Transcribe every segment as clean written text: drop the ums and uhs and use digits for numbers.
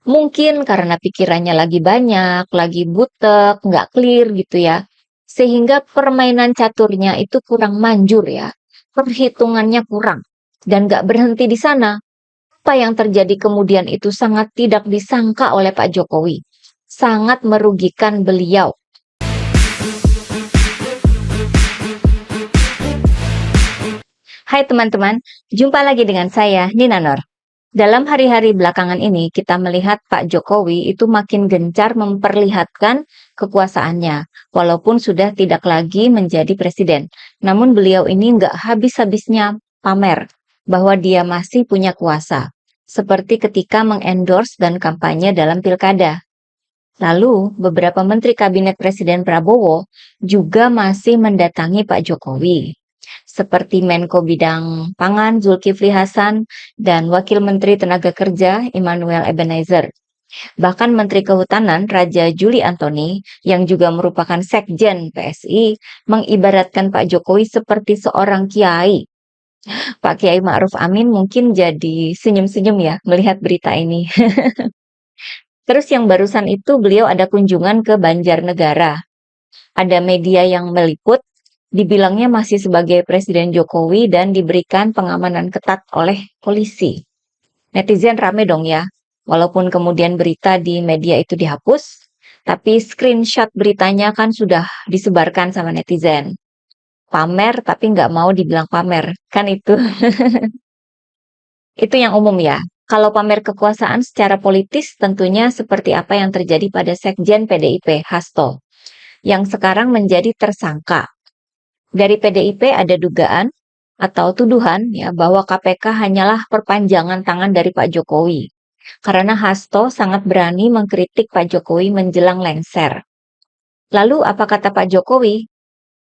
Mungkin karena pikirannya lagi banyak, lagi butek, nggak clear gitu ya. Sehingga permainan caturnya itu kurang manjur ya. Perhitungannya kurang. Dan nggak berhenti di sana. Apa yang terjadi kemudian itu sangat tidak disangka oleh Pak Jokowi. Sangat merugikan beliau. Hai teman-teman, jumpa lagi dengan saya, Nina Nur. Dalam hari-hari belakangan ini, kita melihat Pak Jokowi itu makin gencar memperlihatkan kekuasaannya, walaupun sudah tidak lagi menjadi presiden. Namun beliau ini nggak habis-habisnya pamer bahwa dia masih punya kuasa, seperti ketika mengendorse dan kampanye dalam pilkada. Lalu, beberapa menteri kabinet Presiden Prabowo juga masih mendatangi Pak Jokowi, seperti Menko Bidang Pangan Zulkifli Hasan dan Wakil Menteri Tenaga Kerja Immanuel Ebenezer. Bahkan Menteri Kehutanan Raja Juli Antoni, yang juga merupakan Sekjen PSI, mengibaratkan Pak Jokowi seperti seorang kiai. Pak Kiai Ma'ruf Amin mungkin jadi senyum-senyum ya melihat berita ini. Terus yang barusan itu beliau ada kunjungan ke Banjarnegara. Ada media yang meliput, dibilangnya masih sebagai Presiden Jokowi dan diberikan pengamanan ketat oleh polisi. Netizen rame dong ya, walaupun kemudian berita di media itu dihapus, tapi screenshot beritanya kan sudah disebarkan sama netizen. Pamer tapi nggak mau dibilang pamer, kan itu. Itu yang umum ya. Kalau pamer kekuasaan secara politis tentunya seperti apa yang terjadi pada Sekjen PDIP, Hasto, yang sekarang menjadi tersangka. Dari PDIP ada dugaan atau tuduhan ya bahwa KPK hanyalah perpanjangan tangan dari Pak Jokowi. Karena Hasto sangat berani mengkritik Pak Jokowi menjelang lengser. Lalu apa kata Pak Jokowi?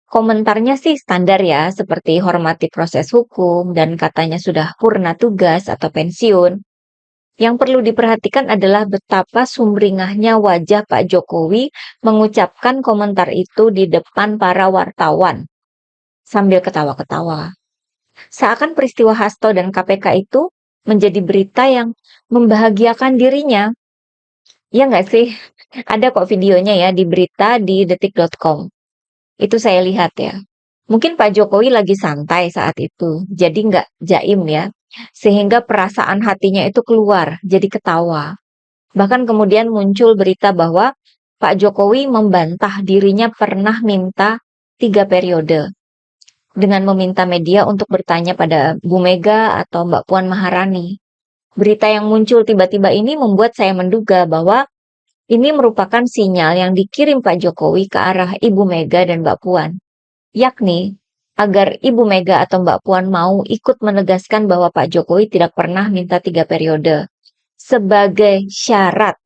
Komentarnya sih standar ya, seperti hormati proses hukum dan katanya sudah purna tugas atau pensiun. Yang perlu diperhatikan adalah betapa sumringahnya wajah Pak Jokowi mengucapkan komentar itu di depan para wartawan sambil ketawa-ketawa. Seakan peristiwa Hasto dan KPK itu menjadi berita yang membahagiakan dirinya. Ya nggak sih? Ada kok videonya ya di berita di detik.com. Itu saya lihat ya. Mungkin Pak Jokowi lagi santai saat itu, jadi nggak jaim ya. Sehingga perasaan hatinya itu keluar, jadi ketawa. Bahkan kemudian muncul berita bahwa Pak Jokowi membantah dirinya pernah minta 3 periode. Dengan meminta media untuk bertanya pada Bu Mega atau Mbak Puan Maharani. Berita yang muncul tiba-tiba ini membuat saya menduga bahwa ini merupakan sinyal yang dikirim Pak Jokowi ke arah Ibu Mega dan Mbak Puan, yakni agar Ibu Mega atau Mbak Puan mau ikut menegaskan bahwa Pak Jokowi tidak pernah minta 3 periode sebagai syarat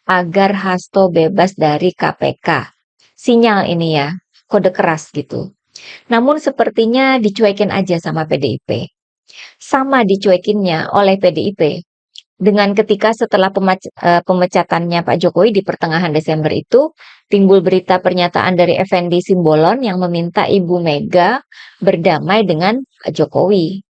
agar Hasto bebas dari KPK. Sinyal ini ya, kode keras gitu. Namun sepertinya dicuekin aja sama PDIP. Sama dicuekinnya oleh PDIP dengan ketika setelah pemecatannya Pak Jokowi di pertengahan Desember itu, timbul berita pernyataan dari Effendi Simbolon yang meminta Ibu Mega berdamai dengan Pak Jokowi.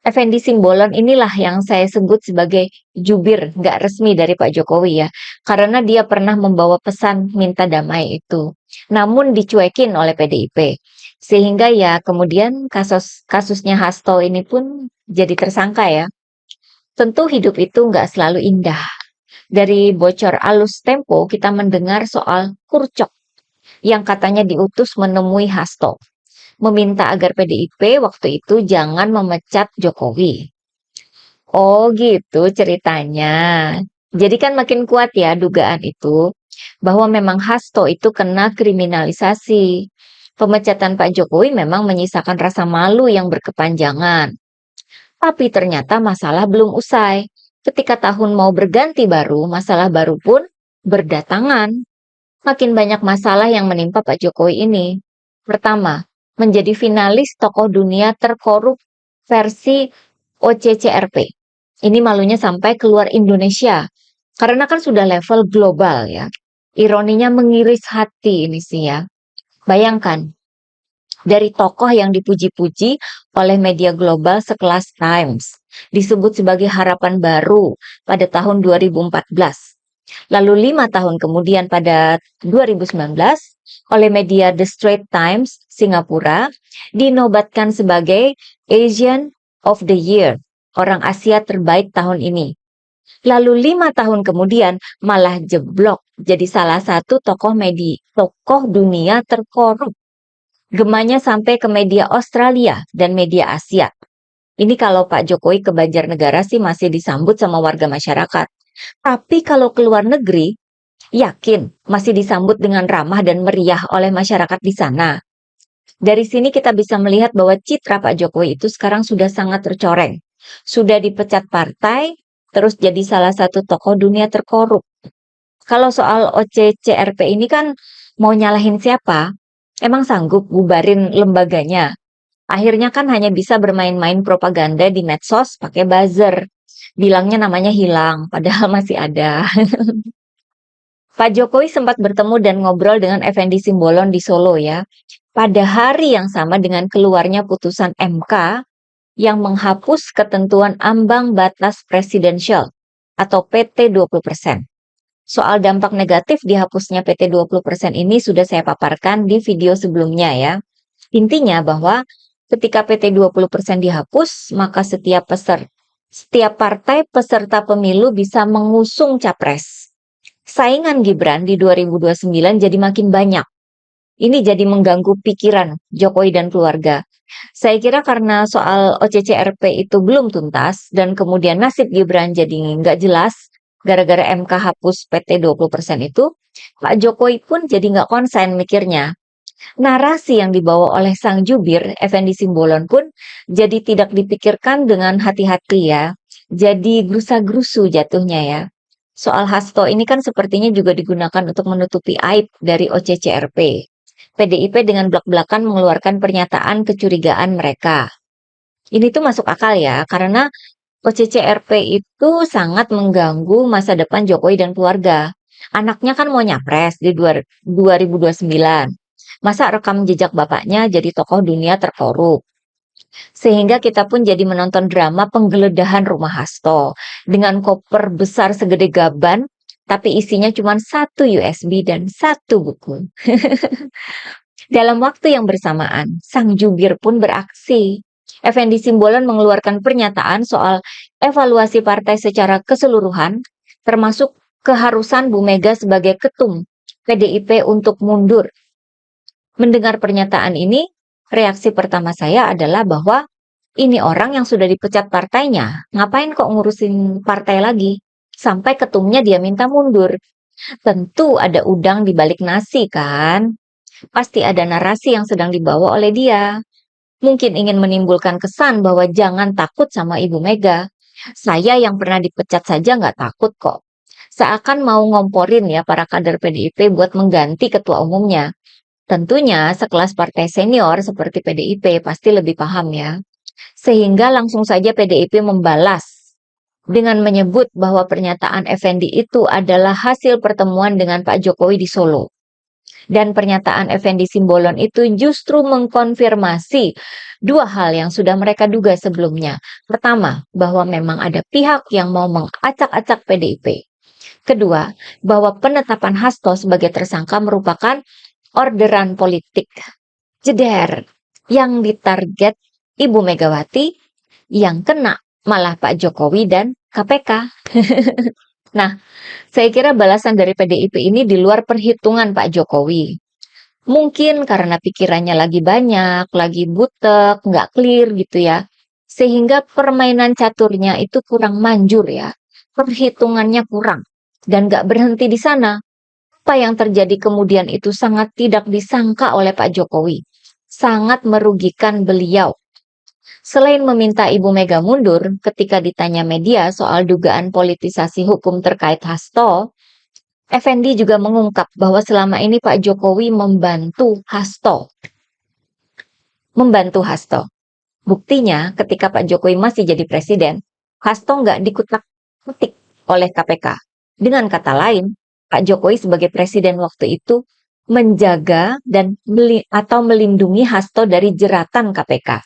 Effendi Simbolon inilah yang saya sebut sebagai jubir nggak resmi dari Pak Jokowi ya, karena dia pernah membawa pesan minta damai itu, namun dicuekin oleh PDIP. Sehingga ya kemudian kasusnya Hasto ini pun jadi tersangka ya. Tentu hidup itu nggak selalu indah. Dari bocor alus Tempo kita mendengar soal Kurcok yang katanya diutus menemui Hasto, meminta agar PDIP waktu itu jangan memecat Jokowi. Oh gitu ceritanya. Jadi kan makin kuat ya dugaan itu bahwa memang Hasto itu kena kriminalisasi. Pemecatan Pak Jokowi memang menyisakan rasa malu yang berkepanjangan. Tapi ternyata masalah belum usai. Ketika tahun mau berganti baru, masalah baru pun berdatangan. Makin banyak masalah yang menimpa Pak Jokowi ini. Pertama, menjadi finalis tokoh dunia terkorup versi OCCRP. Ini malunya sampai keluar Indonesia. Karena kan sudah level global ya. Ironinya mengiris hati ini sih ya. Bayangkan, Dari tokoh yang dipuji-puji oleh media global sekelas Times, disebut sebagai harapan baru pada tahun 2014. Lalu 5 tahun kemudian pada 2019, oleh media The Straits Times Singapura, dinobatkan sebagai Asian of the Year, orang Asia terbaik tahun ini. Lalu 5 tahun kemudian malah jeblok jadi salah satu tokoh dunia terkorup. Gemanya sampai ke media Australia dan media Asia. Ini kalau Pak Jokowi ke Banjarnegara sih masih disambut sama warga masyarakat. Tapi kalau ke luar negeri, yakin masih disambut dengan ramah dan meriah oleh masyarakat di sana. Dari sini kita bisa melihat bahwa citra Pak Jokowi itu sekarang sudah sangat tercoreng. Sudah dipecat partai, terus jadi salah satu tokoh dunia terkorup. Kalau soal OCCRP ini kan mau nyalahin siapa? Emang sanggup bubarin lembaganya? Akhirnya kan hanya bisa bermain-main propaganda di medsos pakai buzzer. Bilangnya namanya hilang, padahal masih ada. Pak Jokowi sempat bertemu dan ngobrol dengan Effendi Simbolon di Solo ya. Pada hari yang sama dengan keluarnya putusan MK yang menghapus ketentuan ambang batas presidensial atau PT 20%. Soal dampak negatif dihapusnya PT 20% ini sudah saya paparkan di video sebelumnya ya. Intinya bahwa ketika PT 20% dihapus, maka setiap partai peserta pemilu bisa mengusung capres. Saingan Gibran di 2029 jadi makin banyak. Ini jadi mengganggu pikiran Jokowi dan keluarga. Saya kira karena soal OCCRP itu belum tuntas dan kemudian nasib Gibran jadi nggak jelas, gara-gara MK hapus PT 20% itu, Pak Jokowi pun jadi nggak konsen mikirnya. Narasi yang dibawa oleh sang jubir, Effendi Simbolon pun jadi tidak dipikirkan dengan hati-hati ya. Jadi gerusa-gerusu jatuhnya ya. Soal Hasto ini kan sepertinya juga digunakan untuk menutupi aib dari OCCRP. PDIP dengan blak-blakan mengeluarkan pernyataan kecurigaan mereka. Ini tuh masuk akal ya, karena OCCRP itu sangat mengganggu masa depan Jokowi dan keluarga. Anaknya kan mau nyapres di 2029. Masa rekam jejak bapaknya jadi tokoh dunia terkorup. Sehingga kita pun jadi menonton drama penggeledahan rumah Hasto dengan koper besar segede gaban, tapi isinya cuma 1 USB dan 1 buku. Dalam waktu yang bersamaan, sang jubir pun beraksi. Effendi Simbolon mengeluarkan pernyataan soal evaluasi partai secara keseluruhan, termasuk keharusan Bu Mega sebagai ketum PDIP untuk mundur. Mendengar pernyataan ini, reaksi pertama saya adalah bahwa ini orang yang sudah dipecat partainya, ngapain kok ngurusin partai lagi? Sampai ketumnya dia minta mundur. Tentu ada udang di balik nasi kan? Pasti ada narasi yang sedang dibawa oleh dia. Mungkin ingin menimbulkan kesan bahwa jangan takut sama Ibu Mega. Saya yang pernah dipecat saja nggak takut kok. Seakan mau ngomporin ya para kader PDIP buat mengganti ketua umumnya. Tentunya sekelas partai senior seperti PDIP pasti lebih paham ya. Sehingga langsung saja PDIP membalas dengan menyebut bahwa pernyataan Effendi itu adalah hasil pertemuan dengan Pak Jokowi di Solo. Dan pernyataan Effendi Simbolon itu justru mengkonfirmasi 2 hal yang sudah mereka duga sebelumnya. Pertama, bahwa memang ada pihak yang mau mengacak-acak PDIP. Kedua, bahwa penetapan Hasto sebagai tersangka merupakan orderan politik. Jeder, yang ditarget Ibu Megawati, yang kena malah Pak Jokowi dan KPK. Nah, saya kira balasan dari PDIP ini di luar perhitungan Pak Jokowi. Mungkin karena pikirannya lagi banyak, lagi butek, nggak clear gitu ya. Sehingga permainan caturnya itu kurang manjur ya. Perhitungannya kurang. Dan nggak berhenti di sana. Apa yang terjadi kemudian itu sangat tidak disangka oleh Pak Jokowi. Sangat merugikan beliau. Selain meminta Ibu Mega mundur ketika ditanya media soal dugaan politisasi hukum terkait Hasto, Effendi juga mengungkap bahwa selama ini Pak Jokowi membantu Hasto. Buktinya ketika Pak Jokowi masih jadi presiden, Hasto nggak dikutak-kutik oleh KPK. Dengan kata lain, Pak Jokowi sebagai presiden waktu itu menjaga dan atau melindungi Hasto dari jeratan KPK.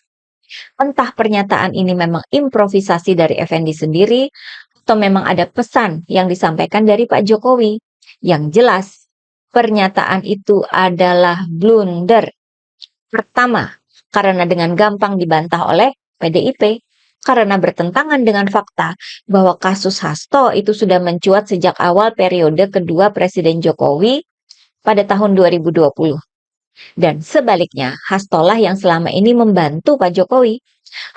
Entah pernyataan ini memang improvisasi dari Effendi sendiri, atau memang ada pesan yang disampaikan dari Pak Jokowi. Yang jelas, pernyataan itu adalah blunder. Pertama, karena dengan gampang dibantah oleh PDIP, karena bertentangan dengan fakta bahwa kasus Hasto itu sudah mencuat sejak awal periode kedua Presiden Jokowi pada tahun 2020. Dan sebaliknya, Hastolah yang selama ini membantu Pak Jokowi.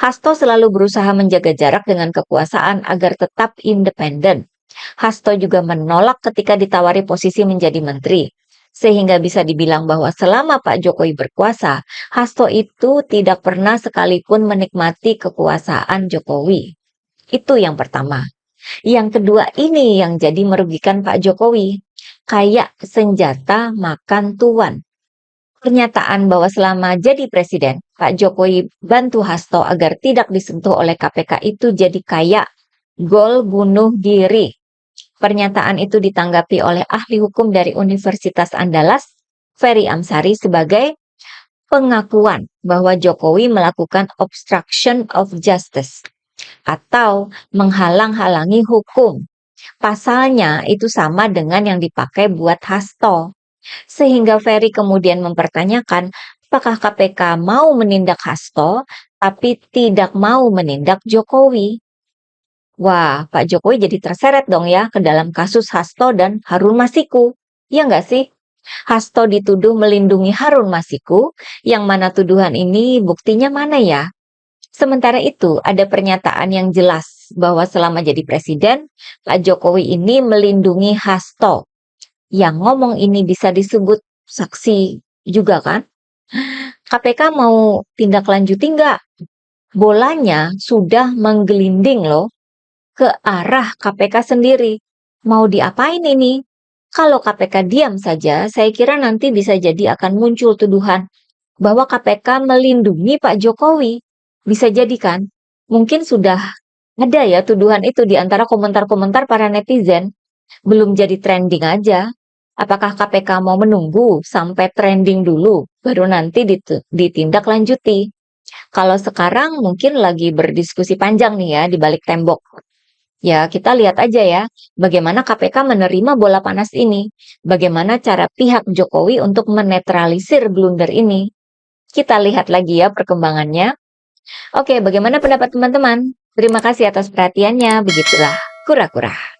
Hasto selalu berusaha menjaga jarak dengan kekuasaan agar tetap independen. Hasto juga menolak ketika ditawari posisi menjadi menteri. Sehingga bisa dibilang bahwa selama Pak Jokowi berkuasa, Hasto itu tidak pernah sekalipun menikmati kekuasaan Jokowi. Itu yang pertama. Yang kedua ini yang jadi merugikan Pak Jokowi. Kayak senjata makan tuan. Pernyataan bahwa selama jadi presiden, Pak Jokowi bantu Hasto agar tidak disentuh oleh KPK itu jadi kayak gol bunuh diri. Pernyataan itu ditanggapi oleh ahli hukum dari Universitas Andalas, Ferry Amsari, sebagai pengakuan bahwa Jokowi melakukan obstruction of justice atau menghalang-halangi hukum. Pasalnya itu sama dengan yang dipakai buat Hasto. Sehingga Ferry kemudian mempertanyakan apakah KPK mau menindak Hasto tapi tidak mau menindak Jokowi. Wah, Pak Jokowi jadi terseret dong ya ke dalam kasus Hasto dan Harun Masiku. Ya nggak sih? Hasto dituduh melindungi Harun Masiku, yang mana tuduhan ini buktinya mana ya? Sementara itu, ada pernyataan yang jelas bahwa selama jadi presiden, Pak Jokowi ini melindungi Hasto. Yang ngomong ini bisa disebut saksi juga kan? KPK mau tindak lanjuti nggak? Bolanya sudah menggelinding loh ke arah KPK sendiri. Mau diapain ini? Kalau KPK diam saja, saya kira nanti bisa jadi akan muncul tuduhan bahwa KPK melindungi Pak Jokowi. Bisa jadi kan? Mungkin sudah ada ya tuduhan itu di antara komentar-komentar para netizen. Belum jadi trending aja. Apakah KPK mau menunggu sampai trending dulu, baru nanti ditindaklanjuti? Kalau sekarang mungkin lagi berdiskusi panjang nih ya di balik tembok. Ya, kita lihat aja ya, bagaimana KPK menerima bola panas ini. Bagaimana cara pihak Jokowi untuk menetralisir blunder ini. Kita lihat lagi ya perkembangannya. Oke, bagaimana pendapat teman-teman? Terima kasih atas perhatiannya. Begitulah kura-kura.